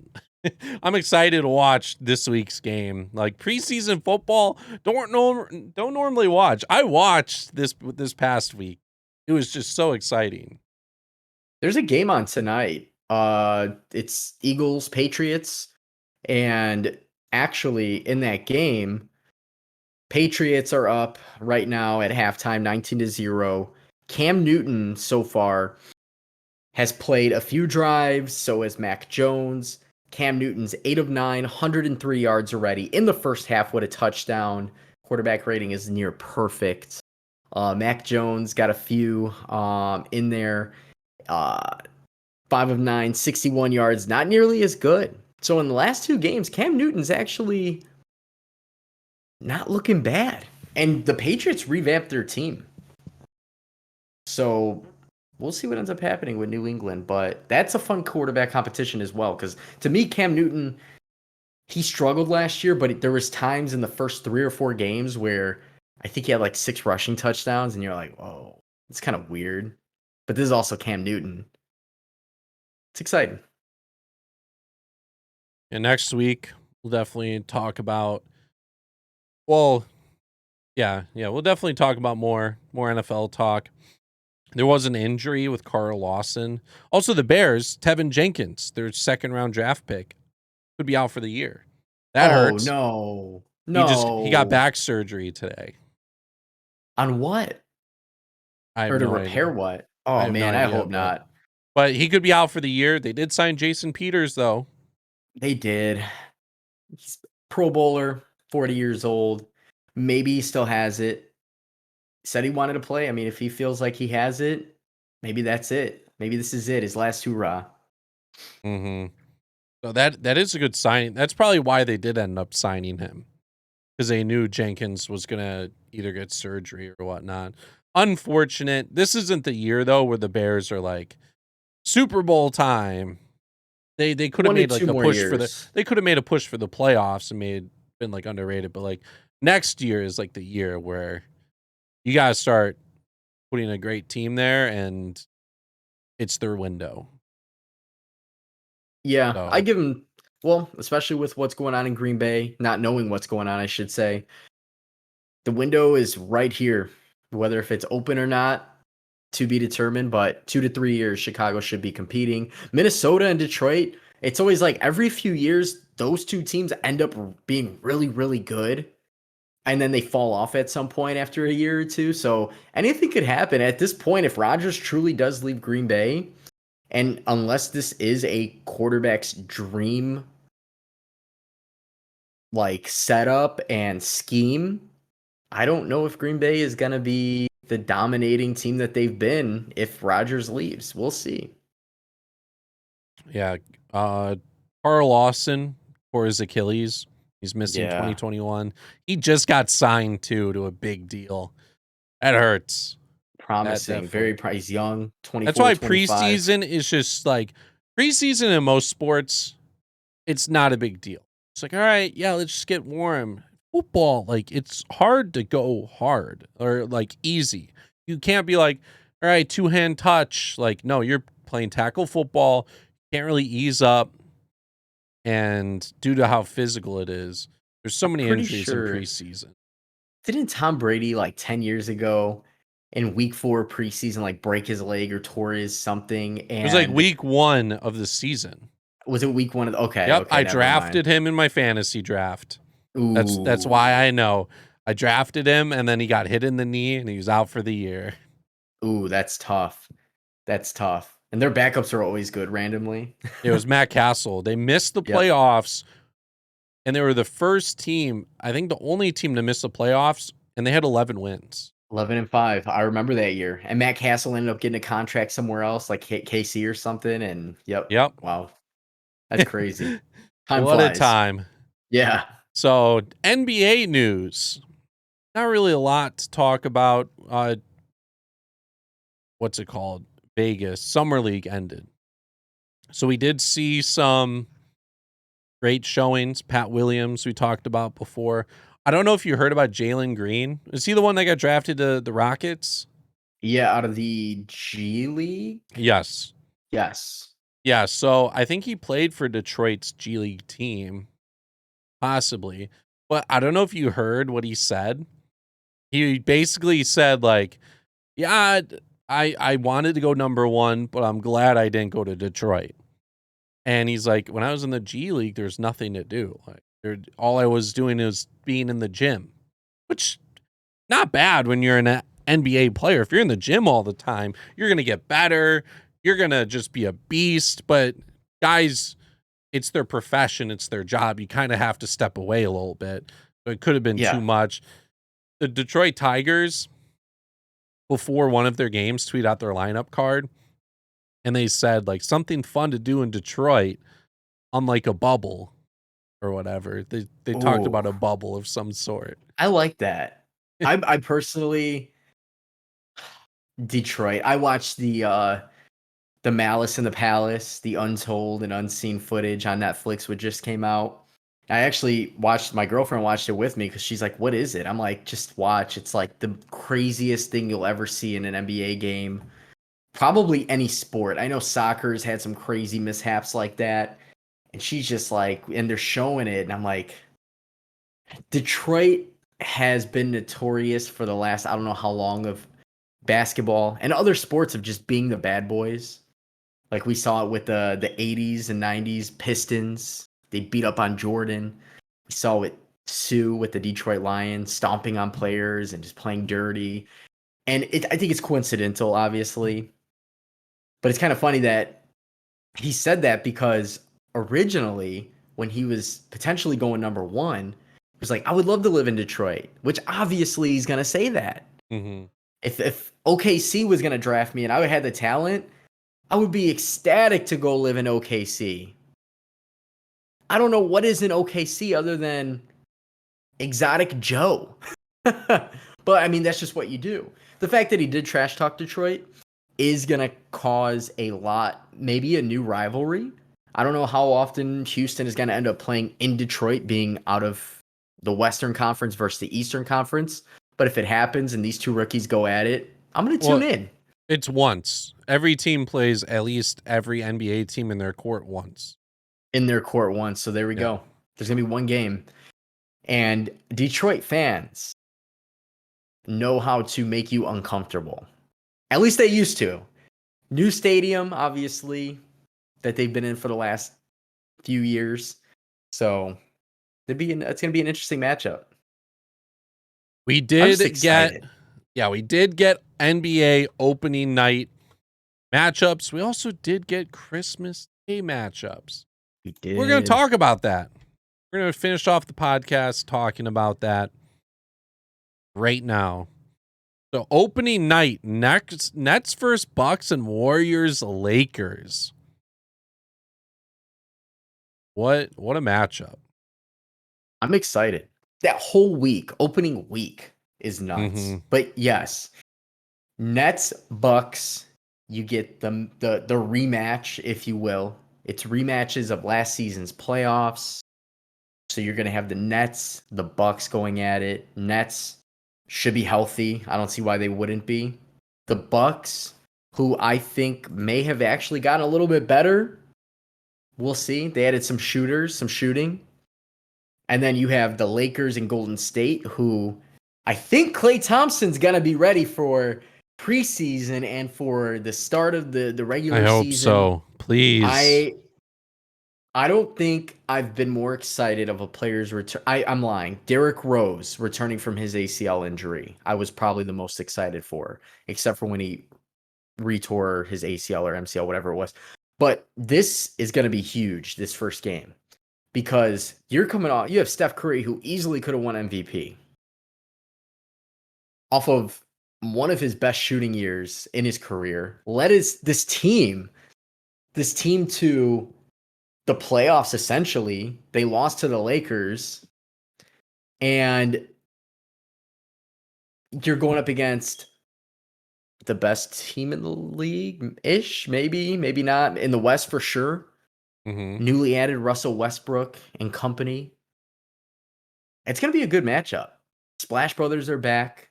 I'm excited to watch this week's game. Like preseason football, don't normally watch. I watched this past week. It was just so exciting. There's a game on tonight. It's Eagles Patriots, and actually in that game, Patriots are up right now at halftime, 19-0. Cam Newton so far has played a few drives. So has Mac Jones. Cam Newton's 8 of 9, 103 yards already in the first half with a touchdown. Quarterback rating is near perfect. Mac Jones got a few in there. Uh, 5 of 9, 61 yards, not nearly as good. So in the last two games, Cam Newton's actually not looking bad. And the Patriots revamped their team. So we'll see what ends up happening with New England. But that's a fun quarterback competition as well. Because to me, Cam Newton, he struggled last year, but there was times in the first 3 or 4 games where I think he had like 6 rushing touchdowns, and you're like, whoa, it's kind of weird. But this is also Cam Newton. It's exciting. And next week we'll definitely talk about. Well, yeah, we'll definitely talk about more NFL talk. There was an injury with Carl Lawson. Also, the Bears, Tevin Jenkins, their second round draft pick, could be out for the year. That Oh, hurts. no. He got No. back surgery today. On what? I have Or to no repair idea. what? I Oh, have no man, I idea, hope not. but he could be out for the year. They did sign Jason Peters though. They did. He's Pro Bowler, 40 years old. Maybe he still has it. Said he wanted to play. I mean, if he feels like he has it, maybe that's it. Maybe this is it, his last hurrah. Mm-hmm. So that is a good signing. That's probably why they did end up signing him, because they knew Jenkins was gonna either get surgery or whatnot. Unfortunate. This isn't the year though where the Bears are like Super Bowl time. They could have One to made like two a more push for years. a push for the playoffs and been like underrated. But like next year is like the year where You got to start putting a great team there, and it's their window. Yeah, I So give him, well, especially with what's going on in Green Bay, not knowing what's going on, I should say. The window is right here. Whether if it's open or not, to be determined, but 2 to 3 years, Chicago should be competing. Minnesota and Detroit, it's always like every few years, those two teams end up being really, really good. And then they fall off at some point after a year or two. So anything could happen. At this point, if Rodgers truly does leave Green Bay, and unless this is a quarterback's dream like setup and scheme, I don't know if Green Bay is going to be the dominating team that they've been if Rodgers leaves. We'll see. yeah, uh, Carl Lawson for his Achilles. He's missing Yeah. 2021. He just got signed too to a big deal. That hurts. That Promising. definitely. He's young, That's 24, why 25. preseason is just like preseason in most sports. It's not a big deal. It's like, all right, yeah, let's just get warm. Football, like it's hard to go hard or like easy. You can't be like, all right, 2-hand touch. Like, no, you're playing tackle football. Can't really ease up. And due to how physical it is, there's so I'm many pretty injuries in sure. preseason. Didn't Tom Brady like 10 years ago in week 4 preseason like break his leg or tore his something? It was like And week 1 of the season. was it week 1 of okay, Yep, okay, I never mind. drafted him in my fantasy draft. That's why Ooh. I know. I drafted him and then he got hit in the knee and he was out for the year. Ooh, that's tough. That's tough. And their backups are always good randomly. It was Matt Castle. They missed the Yep. playoffs and they were the first team, I think the only team to miss the playoffs, and they had 11 wins. 11-5. I remember that year. And Matt Castle ended up getting a contract somewhere else, like KC or something. And yep. Yep. Wow. That's crazy. Time What a flies. time. Yeah. So, NBA news. Not really a lot to talk about. What's it called? Vegas. Summer League ended. So we did see some great showings. Pat Williams, we talked about before. I don't know if you heard about Jalen Green. Is he the one that got drafted to the Rockets? Yeah. Out of the G League. Yes. Yes. Yeah. So I think he played for Detroit's G League team, possibly. But I don't know if you heard what he said. He basically said, like, yeah, I wanted to go number 1, but I'm glad I didn't go to Detroit. And he's like, when I was in the G League, there's nothing to do. Like, all I was doing is being in the gym, which not bad when you're an NBA player. If you're in the gym all the time, you're gonna get better. You're gonna just be a beast. But guys, it's their profession, it's their job. You kind of have to step away a little bit. So it could have been too Yeah. much. The Detroit Tigers, before one of their games, tweet out their lineup card, and they said like something fun to do in Detroit, unlike a bubble or whatever. They talked Oh, about a bubble of some sort. I like that. I personally Detroit. I watched the Malice in the Palace, the untold and unseen footage on Netflix, which just came out. I actually watched, my girlfriend watched it with me because she's like, "What is it?" I'm like, "Just watch. It's like the craziest thing you'll ever see in an NBA game. Probably any sport. I know soccer's had some crazy mishaps like that." And she's just like, and they're showing it, and I'm like, Detroit has been notorious for the last I don't know how long of basketball and other sports of just being the bad boys. Like we saw it with the 80s and 90s Pistons. They beat up on Jordan. We saw it Sue with the Detroit Lions stomping on players and just playing dirty. And I think it's coincidental, obviously, but it's kind of funny that he said that because originally, when he was potentially going number 1, he was like, "I would love to live in Detroit," which obviously he's gonna say that. Mm-hmm. If OKC was gonna draft me and I had the talent, I would be ecstatic to go live in OKC. I don't know what is in OKC other than exotic Joe. But I mean, that's just what you do. The fact that he did trash talk Detroit is going to cause a lot, maybe a new rivalry. I don't know how often Houston is going to end up playing in Detroit, being out of the Western Conference versus the Eastern Conference. But if it happens and these two rookies go at it, I'm going to tune Well, in. it's once. Every team plays at least every NBA team in their court once. In their court once. So there we go. There's going to be one game. And Detroit fans know how to make you uncomfortable. At least they used to. New stadium, obviously, that they've been in for the last few years. So it's going to be an interesting matchup. We I'm just did get excited. NBA opening night matchups. We also did get Christmas Day matchups. We We're going to did. talk about that. We're going to finish off the podcast talking about that right now. So opening night, Nets versus Bucks and Warriors Lakers. What a matchup. I'm excited. That whole week, opening week, is nuts. Mm-hmm. But yes, Nets, Bucks, you get the rematch, if you will. It's rematches of last season's playoffs. So you're going to have the Nets, the Bucks going at it. Nets should be healthy. I don't see why they wouldn't be. The Bucks, who I think may have actually gotten a little bit better. We'll see. They added some shooters, some shooting. And then you have the Lakers and Golden State, who I think Klay Thompson's going to be ready for preseason and for the start of the regular I hope season. so. Please. I don't think I've been more excited of a player's return. I'm lying. Derrick Rose returning from his ACL injury. I was probably the most excited for, except for when he retore his ACL or MCL, whatever it was. But this is going to be huge, this first game, because you're coming off, you have Steph Curry, who easily could have won MVP off of one of his best shooting years in his career, led this team to the playoffs. Essentially, they lost to the Lakers, and you're going up against the best team in the league ish, maybe not in the West for sure. Mm-hmm. Newly added Russell Westbrook and company. It's going to be a good matchup. Splash Brothers are back.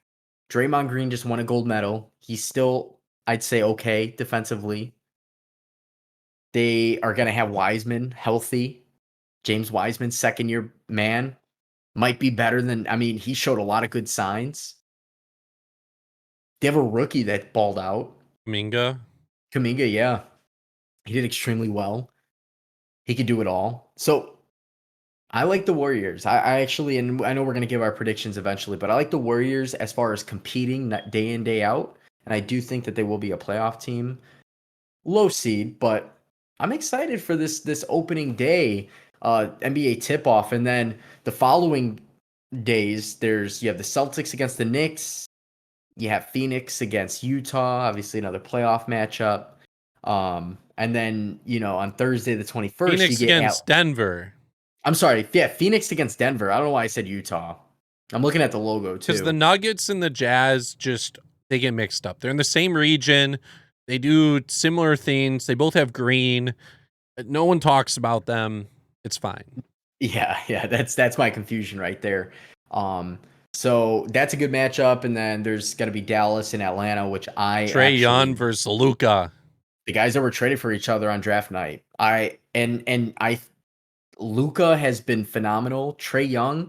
Draymond Green just won a gold medal. He's still, I'd say, okay defensively. They are going to have Wiseman healthy. James Wiseman, second-year man, might be better than, he showed a lot of good signs. They have a rookie that balled out. Kuminga. Kuminga, yeah. He did extremely well. He could do it all. So I like the Warriors. I actually, and I know we're going to give our predictions eventually, but I like the Warriors as far as competing day in, day out. And I do think that they will be a playoff team. Low seed, but I'm excited for this opening day NBA tip-off. And then the following days, you have the Celtics against the Knicks. You have Phoenix against Utah, obviously another playoff matchup. And then, on Thursday the 21st, you Phoenix get against Denver. I'm sorry, yeah, Phoenix against Denver. I don't know why I said Utah. I'm looking at the logo Because the too. Nuggets and the Jazz they get mixed up. They're in the same region. They do similar things. They both have green. No one talks about them. It's fine. Yeah, that's my confusion right there. So that's a good matchup, and then there's gonna be Dallas and Atlanta, which I Trae Young actually versus Luka. the guys that were traded for each other on draft night. Luka has been phenomenal. Trae Young,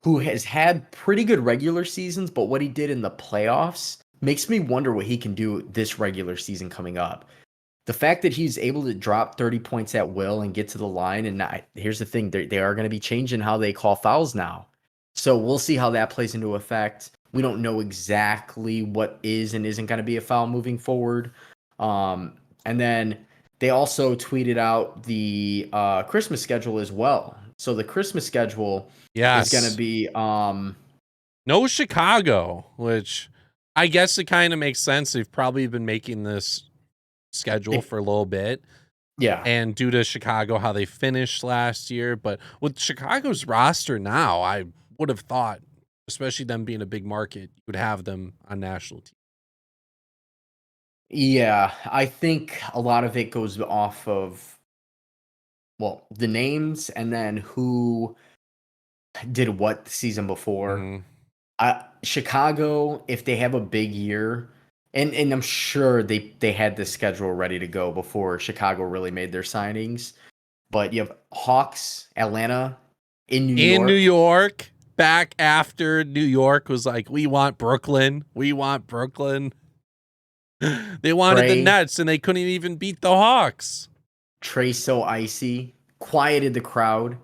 who has had pretty good regular seasons, but what he did in the playoffs makes me wonder what he can do this regular season coming up. The fact that he's able to drop 30 points at will and get to the line, and here's the thing, they are going to be changing how they call fouls now. So we'll see how that plays into effect. We don't know exactly what is and isn't going to be a foul moving forward. And then they also tweeted out the Christmas schedule as well. So the Christmas schedule is going to Yes. be No Chicago, which I guess it kind of makes sense. They've probably been making this schedule for a little bit. yeah. And due to Chicago, how they finished last year. But with Chicago's roster now, I would have thought, especially them being a big market, you would have them on national team. Yeah, I think a lot of it goes off of, well, the names and then who did what the season before. Mm-hmm. Chicago, if they have a big year, and I'm sure they had the schedule ready to go before Chicago really made their signings. But you have Hawks, Atlanta, in New In New York. York, back after New York was like, we want Brooklyn. We want Brooklyn. They wanted the Trey, Nets and they couldn't even beat the Hawks. Trey so icy, quieted the crowd.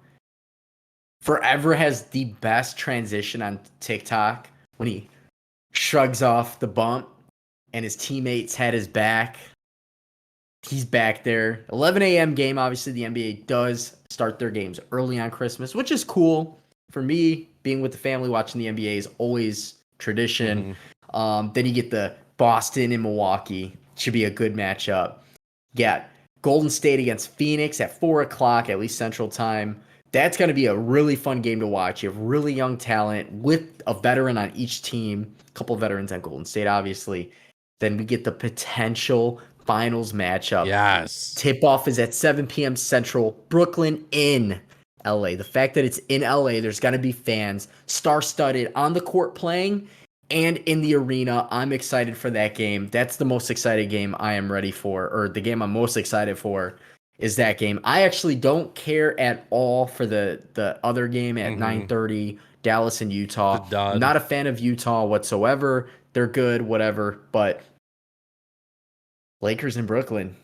Forever has the best transition on TikTok when he shrugs off the bump and his teammates had his back. He's back there. 11 a.m. game. Obviously, the NBA does start their games early on Christmas, which is cool. For me, being with the family watching the NBA is always tradition. Mm-hmm. Then you get the Boston and Milwaukee. Should be a good matchup. Get Golden State against Phoenix at 4 o'clock, at least Central Time. That's going to be a really fun game to watch. You have really young talent with a veteran on each team, a couple of veterans on Golden State, obviously. Then we get the potential finals matchup. Yes. Tip off is at 7 p.m. Central, Brooklyn in LA. The fact that it's in LA, there's going to be fans, star studded on the court playing and in the arena. I'm excited for that game. That's the most excited game I am ready for, or the game I'm most excited for is that game. I actually don't care at all for the other game at Mm-hmm. 9:30, Dallas and The Utah. I'm dud. not a fan of Utah whatsoever. They're good, whatever, but Lakers in Brooklyn.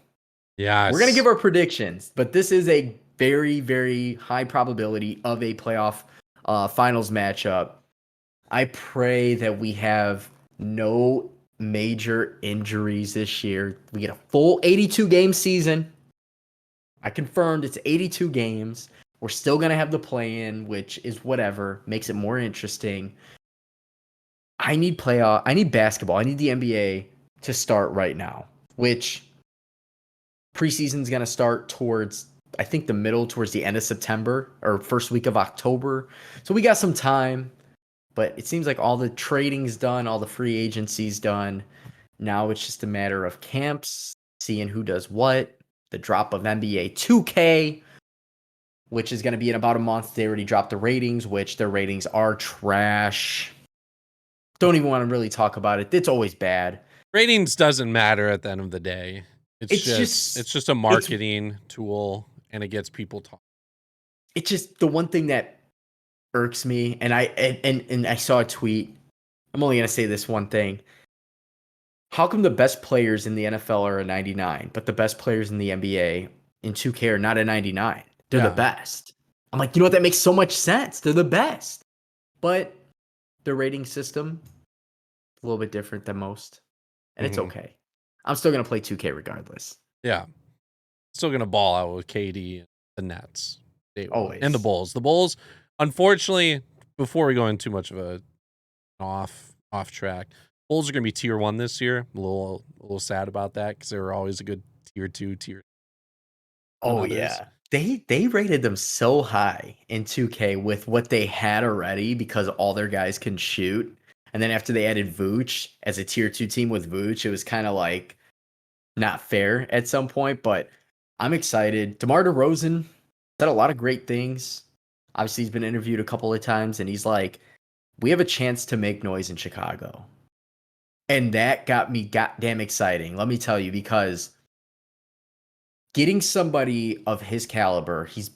We're going to Yes. give our predictions, but this is a very, very high probability of a playoff finals matchup. I pray that we have no major injuries this year. We get a full 82 game season. I confirmed it's 82 games. We're still going to have the play in, which is whatever, makes it more interesting. I need playoff. I need basketball. I need the NBA to start right now, which preseason's going to start towards, I think, the middle, towards the end of September or first week of October. So we got some time, but it seems like all the trading's done, all the free agency's done. Now it's just a matter of camps, seeing who does what, the drop of NBA 2K, which is going to be in about a month. They already dropped the ratings, which their ratings are trash. Don't even want to really talk about it. It's always bad. Ratings doesn't matter at the end of the day. It's just It's just a it's marketing tool and it gets people talking. it's just the one thing that irks me. And I saw a tweet. I'm only gonna say this one thing. How come the best players in the NFL are a 99, but the best players in the NBA in 2K are not a 99? They're the Yeah. best. I'm like, you know what? That makes so much sense. They're the best. But the rating system a little bit different than most, and it's Mm-hmm. okay. I'm still gonna play 2K regardless. Yeah. Still gonna ball out with KD and the Nets day one. And the Always. Bulls. The Bulls, unfortunately, before we go into too much of a off track, Bulls are gonna be tier one this year. I'm a little sad about that because they were always a good tier two, tier than Oh others. yeah. They rated them so high in 2K with what they had already because all their guys can shoot. And then after they added Vooch as a tier 2 team with Vooch, it was kind of like not fair at some point, but I'm excited. DeMar DeRozan said a lot of great things. Obviously, he's been interviewed a couple of times, and he's like, "We have a chance to make noise in Chicago," and that got me goddamn exciting. Let me tell you, because getting somebody of his caliber, he's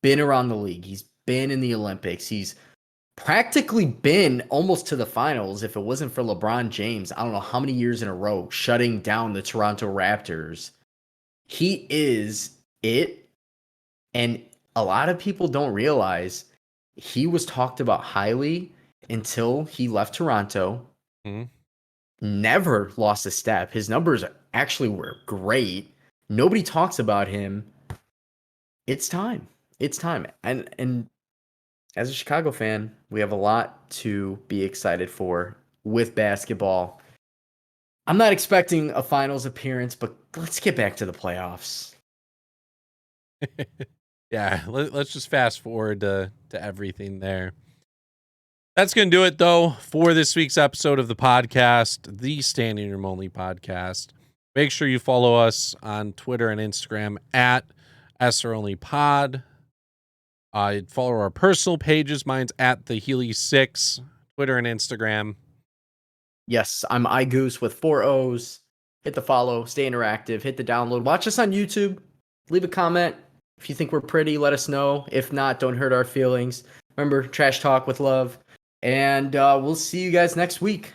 been around the league, he's been in the Olympics, he's practically been almost to the finals. If it wasn't for LeBron James, I don't know how many years in a row shutting down the Toronto Raptors. He is it. And a lot of people don't realize he was talked about highly until he left Toronto. Mhm. Never lost a step. His numbers actually were great. Nobody talks about him. It's time. It's time. And as a Chicago fan, we have a lot to be excited for with basketball. I'm not expecting a finals appearance, but let's get back to the playoffs. Yeah, let's just fast forward to everything there. That's going to do it, though, for this week's episode of the podcast, the Standing Room Only podcast. Make sure you follow us on Twitter and Instagram at SROnlyPod. Follow our personal pages. Mine's at the Healy6. Twitter and Instagram. Yes, I'm iGoose with 4 O's. Hit the follow, stay interactive, hit the download. Watch us on YouTube. Leave a comment. If you think we're pretty, let us know. If not, don't hurt our feelings. Remember, trash talk with love. And we'll see you guys next week.